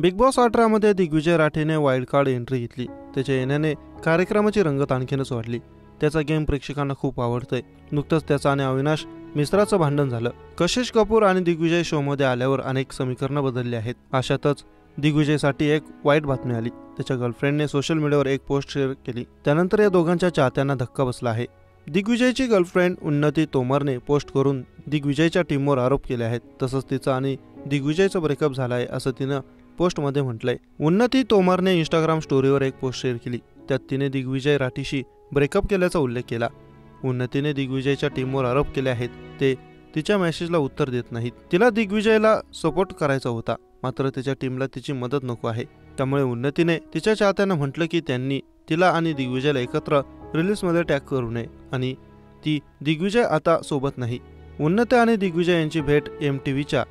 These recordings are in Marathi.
बिग बॉस 18 मध्ये दिग्विजय राठेने वाईल्ड कार्ड एंट्री घेतली। त्याच्या येण्याने कार्यक्रमाची रंगत आणखीनच वाढली। त्याचा गेम प्रेक्षकांना खूप आवडतोय। नुकतंच त्याचा आणि अविनाश मिश्राचं भांडण झालं। कशिश कपूर आणि दिग्विजय शो मध्ये आल्यावर अनेक समीकरणं बदलली आहेत। अशातच दिग्विजयसाठी एक वाईट बातमी आली। त्याच्या गर्लफ्रेंडने सोशल मीडियावर एक पोस्ट शेअर केली, त्यानंतर या दोघांच्या चाहत्यांना धक्का बसला आहे। दिग्विजयची गर्लफ्रेंड उन्नती तोमरने पोस्ट करून दिग्विजयच्या टीमवर आरोप केले आहेत। तसंच तिचा आणि दिग्विजयचा ब्रेकअप झाला आहे असं तिनं पोस्टमध्ये म्हटलंय। उन्नती तोमरने इंस्टाग्राम स्टोरीवर एक पोस्ट शेअर केली, त्यात तिने दिग्विजय राठीशी ब्रेकअप केल्याचा उल्लेख केला। उन्नतीने दिग्विजयच्या टीमवर आरोप केले आहेत, ते तिच्या मेसेजला उत्तर देत नाहीत। तिला दिग्विजयला सपोर्ट करायचा होता, मात्र तिच्या टीमला तिची मदत नको आहे। त्यामुळे उन्नतीने तिच्या चाहत्यांना म्हटलं की त्यांनी तिला आणि दिग्विजयला एकत्र रिलीजमध्ये टॅग करू नये आणि ती दिग्विजय आता सोबत नाही। उन्नती आणि दिग्विजय यांची भेट MTVच्या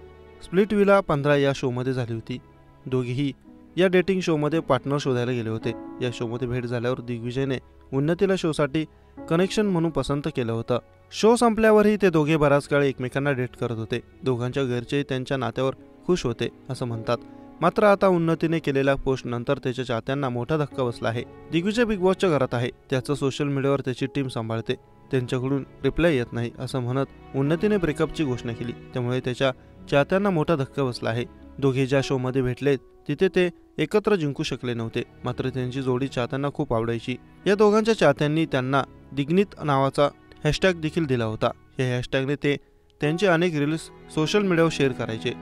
स्प्लिट विला 15 या शोमध्ये झाली होती। दोघेही या डेटिंग शोमध्ये पार्टनर शोधायला गेले होते। या शोमध्ये भेट झाल्यावर दिग्विजयने उन्नतीला शोसाठी कनेक्शन म्हणून पसंत केलं होतं। शो संपल्यावरही ते दोघे बराच काळ एकमेकांना डेट करत होते। दोघांच्या घरचे त्यांच्या नात्यावर खुश होते असं म्हणतात। मात्र आता उन्नतीने केलेल्या पोस्ट नंतर त्याच्या चाहत्यांना मोठा धक्का बसला आहे। दिग्विजय बिग बॉसच्या घरात आहे, त्याचं सोशल मीडियावर त्याची टीम सांभाळते, त्यांच्याकडून रिप्लाय येत नाही असं म्हणत उन्नतीने ब्रेकअपची घोषणा केली। त्यामुळे त्याच्या चाहत्यांना मोठा धक्का बसला आहे। दोघे ज्या शो मध्ये भेटले तिथे ते एकत्र जिंकू शकले नव्हते, मात्र त्यांची जोडी चाहत्यांना खूप आवडायची। या दोघांच्या चाहत्यांनी त्यांना दिग्नीत नावाचा हॅशटॅग देखील दिला होता। या हॅशटॅगने ते त्यांचे अनेक रील्स सोशल मीडियावर शेअर करायचे।